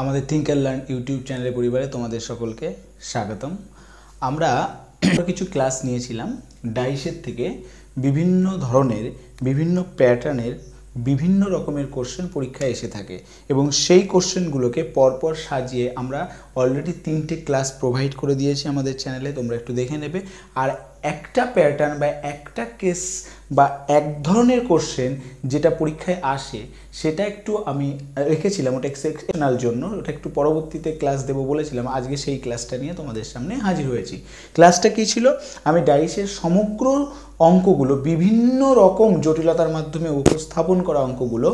আমাদের think and learn YouTube চ্যানেলে পরিবারে তোমাদের সকলকে স্বাগতম। আমরা কিছু ক্লাস নিয়েছিলাম ডাইসের থেকে বিভিন্ন ধরনের বিভিন্ন প্যাটার্নের বিভিন্ন রকমের কোশ্চেন পরীক্ষায় এসে থাকে এবং সেই কোশ্চেনগুলোকে পরপর সাজিয়ে আমরা অলরেডি 3টে ক্লাস প্রোভাইড করে দিয়েছি আমাদের চ্যানেলে, তোমরা একটু দেখে নেবে। আর একটা প্যাটার্ন বা একটা কেস বা এক ধরনের কোশ্চেন যেটা পরীক্ষায় আসে সেটা একটু আমি রেখেছিলাম ওটা এক্সেপশনাল জন্য, ওটা একটু পরবর্তীতে ক্লাস দেবো বলেছিলাম। আজকে সেই ক্লাসটা নিয়ে তোমাদের সামনে হাজির হয়েছি। ক্লাসটা কী ছিল? আমি ডাইসের সমগ্র অঙ্কগুলো বিভিন্ন রকম জটিলতার মাধ্যমে উপস্থাপন করা অঙ্কগুলো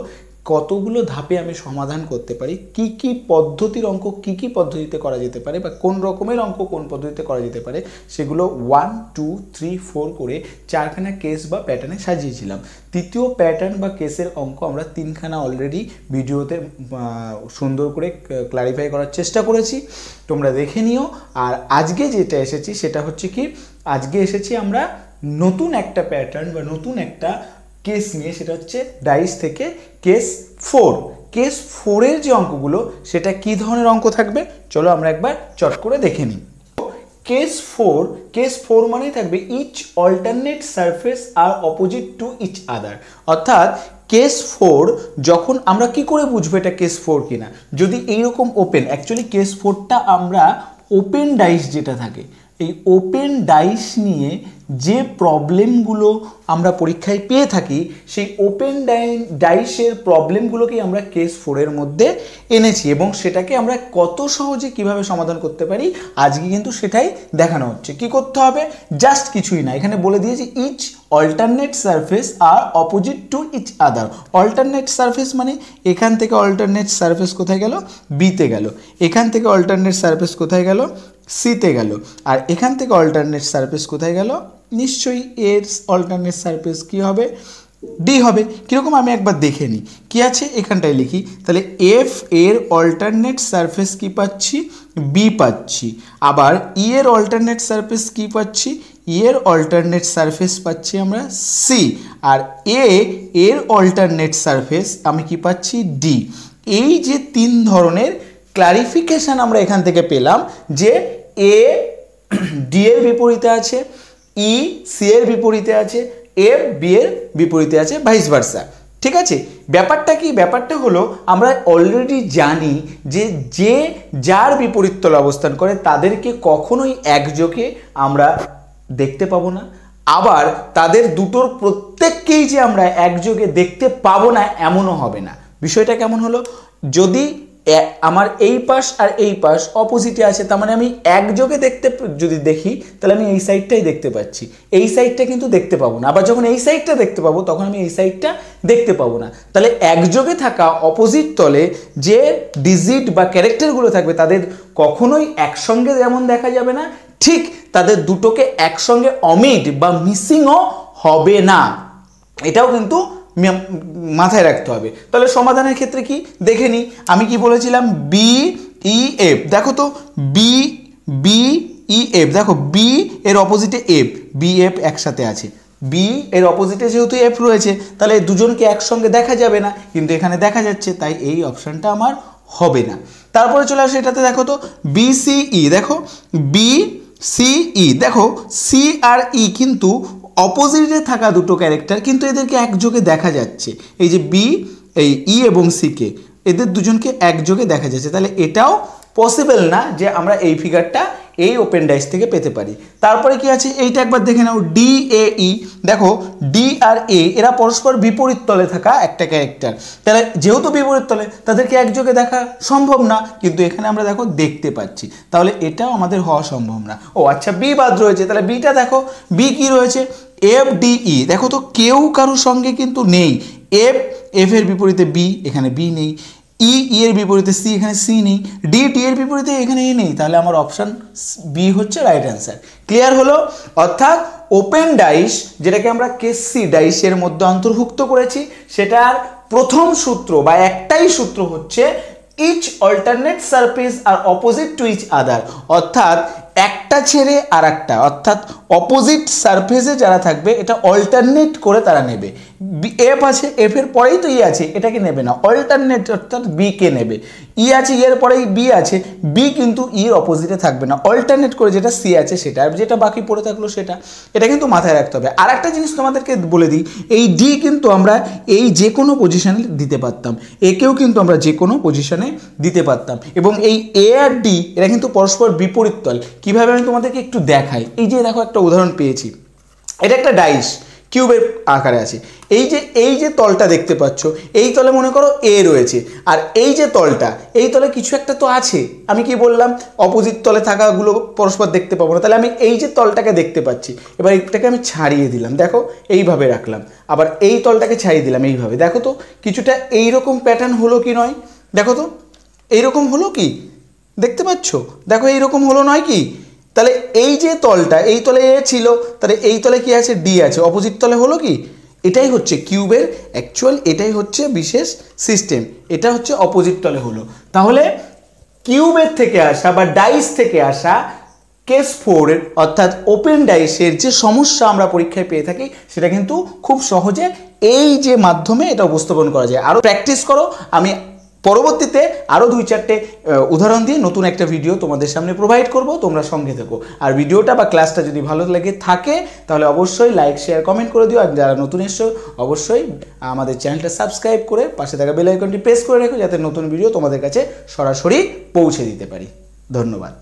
কতগুলো ধাপে আমি সমাধান করতে পারি, কি কি পদ্ধতির অঙ্ক কি কি পদ্ধতিতে করা যেতে পারে বা কোন রকমের অঙ্ক কোন পদ্ধতিতে করা যেতে পারে সেগুলো 1, 2, 3, 4 করে 4খানা কেস বা প্যাটার্নে সাজিয়েছিলাম। তৃতীয় প্যাটার্ন বা কেসের অঙ্ক আমরা 3খানা অলরেডি ভিডিওতে সুন্দর করে ক্লারিফাই করার চেষ্টা করেছি, তোমরা দেখে নিও। আর আজকে যেটা এসেছি সেটা হচ্ছে কি, আজকে এসেছি আমরা নতুন একটা প্যাটার্ন বা নতুন একটা কেস নিয়ে, সেটা হচ্ছে ডাইস থেকে কেস 4। কেস 4-এর যে অঙ্কগুলো সেটা কি ধরনের অঙ্ক থাকবে চলো আমরা একবার চট করে দেখে নিই। কেস 4 মানেই থাকবে ইচ অল্টারনেট সারফেস আর অপোজিট টু ইচ আদার। অর্থাৎ কেস 4 যখন আমরা কি করে বুঝবো এটা কেস 4 কিনা, যদি এইরকম ওপেন, অ্যাকচুয়ালি কেস 4টা আমরা ওপেন ডাইস যেটা থাকে এই ওপেন ডাইস নিয়ে যে প্রবলেমগুলো আমরা পরীক্ষায় পেয়ে থাকি সেই ওপেন ডাইসের প্রবলেমগুলোকেই আমরা কেস 4-এর মধ্যে এনেছি এবং সেটাকে আমরা কত সহজে কিভাবে সমাধান করতে পারি আজকে কিন্তু সেটাই দেখানো হচ্ছে। কি করতে হবে? জাস্ট কিছুই না, এখানে বলে দিয়েছি ইচ অল্টারনেট সারফেস আর opposite to each other. Alternate surface মানে এখান থেকে অল্টারনেট সারফেস কোথায় গেল? বিতে গেল। এখান থেকে অল্টারনেট সারফেস কোথায় গেল? সিতে গেল। আর এখান থেকে অল্টারনেট সারফেস কোথায় গেল? নিশ্চয়ই এর অল্টারনেট সারফেস কি হবে? ডি হবে। কীরকম আমি একবার দেখে নিই। কী আছে এখানটায় লিখি, তাহলে এফ এর অল্টারনেট সারফেস কি পাচ্ছি? বি পাচ্ছি। আবার ই এর অল্টারনেট সারফেস কি পাচ্ছি? ই এর অল্টারনেট সারফেস পাচ্ছি আমরা সি। আর এর অল্টারনেট সারফেস আমি কি পাচ্ছি? ডি। এই যে 3 ধরনের ক্লারিফিকেশান আমরা এখান থেকে পেলাম যে এ ডি এর বিপরীতে আছে, ই সি এর বিপরীতে আছে, এফ বি এর বিপরীতে আছে, ভাইস ভার্সা। ঠিক আছে, ব্যাপারটা কি? ব্যাপারটা হলো আমরা অলরেডি জানি যে যার বিপরীত তলে অবস্থান করে তাদেরকে কখনোই একযোগে আমরা দেখতে পাবো না, আবার তাদের দুটোর প্রত্যেককেই যে আমরা একযোগে দেখতে পাবো না এমনও হবে না। বিষয়টা কেমন হলো? যদি আমার এই পাশ আর এই পাশ অপোজিটে আছে, তার মানে আমি একযোগে যদি দেখি তাহলে আমি এই সাইডটাই দেখতে পাচ্ছি, এই সাইডটা কিন্তু দেখতে পাবো না। আবার যখন এই সাইডটা দেখতে পাবো তখন আমি এই সাইডটা দেখতে পাবো না। তাহলে একযোগে থাকা অপোজিট তলে যে ডিজিট বা ক্যারেক্টারগুলো থাকবে তাদের কখনোই একসঙ্গে যেমন দেখা যাবে না, ঠিক তাদের দুটোকে একসঙ্গে অমিট বা মিসিংও হবে না। এটাও কিন্তু মাথায় রাখতে হবে। তাহলে সমাধানের ক্ষেত্রে কি দেখে নিই, আমি কি বলেছিলাম? B E F. দেখো তো বি ই এফ, দেখো বি এর অপোজিটে এফ, বি এফ একসাথে আছে। বি এর অপোজিটে যেহেতু এফ রয়েছে তাহলে দুজনকে একসঙ্গে দেখা যাবে না, কিন্তু এখানে দেখা যাচ্ছে, তাই এই অপশানটা আমার হবে না। তারপরে চলে আসে এটাতে, দেখো তো বি সি ই, দেখো বি সি ই, দেখো সি আর ই কিন্তু অপোজিটে থাকা দুটো ক্যারেক্টার, কিন্তু এদেরকে একযোগে দেখা যাচ্ছে। এই যে বি, এই ই এবং সিকে, এদের দুজনকে একযোগে দেখা যাচ্ছে। তাহলে এটাও পসিবল না যে আমরা এই ফিগারটা এই ওপেন ডাইস থেকে পেতে পারি। তারপরে কি আছে এইটা একবার দেখে নাও, ডি এ ই। দেখো ডি আর এ এরা পরস্পর বিপরীত তলে থাকা একটা ক্যারেক্টার, তাহলে যেহেতু বিপরীত তলে তাদেরকে একযোগে দেখা সম্ভব না, কিন্তু এখানে আমরা দেখো দেখতে পাচ্ছি, তাহলে এটাও আমাদের হওয়া সম্ভব না। ও আচ্ছা, বি বাদ রয়েছে, তাহলে বিটা দেখো, বি কি রয়েছে? F D E. দেখো তো কেউ কারোর সঙ্গে কিন্তু নেই। এফ এর বিপরীতে বি, এখানে বি নেই। ই এর বিপরীতে সি, এখানে সি নেই। ডি এর বিপরীতে এখানে এ নেই, তাহলে আমার অপশান বি হচ্ছে রাইট অ্যান্সার। ক্লিয়ার হলো? অর্থাৎ ওপেন ডাইস যেটাকে আমরা কেস সি ডাইসের মধ্যে অন্তর্ভুক্ত করেছি, সেটার প্রথম সূত্র বা একটাই সূত্র হচ্ছে ইচ অল্টারনেট সারফেস আর অপোজিট টু ইচ আদার। অর্থাৎ একটা ছেড়ে আর একটা, অর্থাৎ অপোজিট সারফেসে যারা থাকবে এটা অল্টারনেট করে তারা নেবে। এফ আছে, এফ এর পরেই তো ই আছে, এটাকে নেবে না, অল্টারনেট অর্থাৎ বি কে নেবে। ই আছে, এর পরেই বি আছে, বি কিন্তু ইর অপোজিটে থাকবে না, অল্টারনেট করে যেটা সি আছে সেটা, আর যেটা বাকি পড়ে থাকলো সেটা। এটা কিন্তু মাথায় রাখতে হবে। আর একটা জিনিস তোমাদেরকে বলে দিই, এই ডি কিন্তু আমরা এই যে কোনো পজিশনে দিতে পারতাম, একেও কিন্তু আমরা যে কোনো পজিশনে দিতে পারতাম। এবং এই এ আর ডি এরা কিন্তু পরস্পর বিপরীত তল। কীভাবে আমি তোমাদেরকে একটু দেখাই। এই যে দেখো একটা উদাহরণ পেয়েছি, এটা একটা ডাইস কিউবের আকারে আছে। এই যে তলটা দেখতে পাচ্ছ, এই তলে মনে করো এ রয়েছে, আর এই যে তলটা, এই তলে কিছু একটা তো আছে। আমি কি বললাম, অপোজিট তলে থাকাগুলো পরস্পর দেখতে পাবো না, তাহলে আমি এই যে তলটাকে দেখতে পাচ্ছি, এবার এইটাকে আমি ছাড়িয়ে দিলাম, দেখো এইভাবে রাখলাম, আবার এই তলটাকে ছাড়িয়ে দিলাম এইভাবে, দেখো তো কিছুটা এইরকম প্যাটার্ন হলো কি নয়, দেখো তো এইরকম হলো কি, দেখতে পাচ্ছ, দেখো এইরকম হলো নয় কি। তাহলে এই যে তলটা, এই তলে এ ছিল, তাহলে এই তলে কি আছে, ডি আছে, অপোজিট তলে হলো কি। এটাই হচ্ছে কিউবের অ্যাকচুয়াল, এটাই হচ্ছে বিশেষ সিস্টেম, এটা হচ্ছে অপোজিট তলে হলো। তাহলে কিউবের থেকে আসা বা ডাইস থেকে আসা কেস 4 এর অর্থাৎ ওপেন ডাইসের যে সমস্যা আমরা পরীক্ষায় পেয়ে থাকি, সেটা কিন্তু খুব সহজে এই যে মাধ্যমে এটা উপস্থাপন করা যায়। আরও প্র্যাকটিস করো, আমি পরবর্তীতে আরও 2-4টে উদাহরণ দিয়ে নতুন একটা ভিডিও তোমাদের সামনে প্রোভাইড করব, তোমরা সঙ্গে থেকো। আর ভিডিওটা বা ক্লাসটা যদি ভালো লেগে থাকে তাহলে অবশ্যই লাইক, শেয়ার, কমেন্ট করে দিও। আর যারা নতুন এসছো অবশ্যই আমাদের চ্যানেলটা সাবস্ক্রাইব করে পাশে থাকা বেল আইকনটি প্রেস করে রেখো, যাতে নতুন ভিডিও তোমাদের কাছে সরাসরি পৌঁছে দিতে পারি। ধন্যবাদ।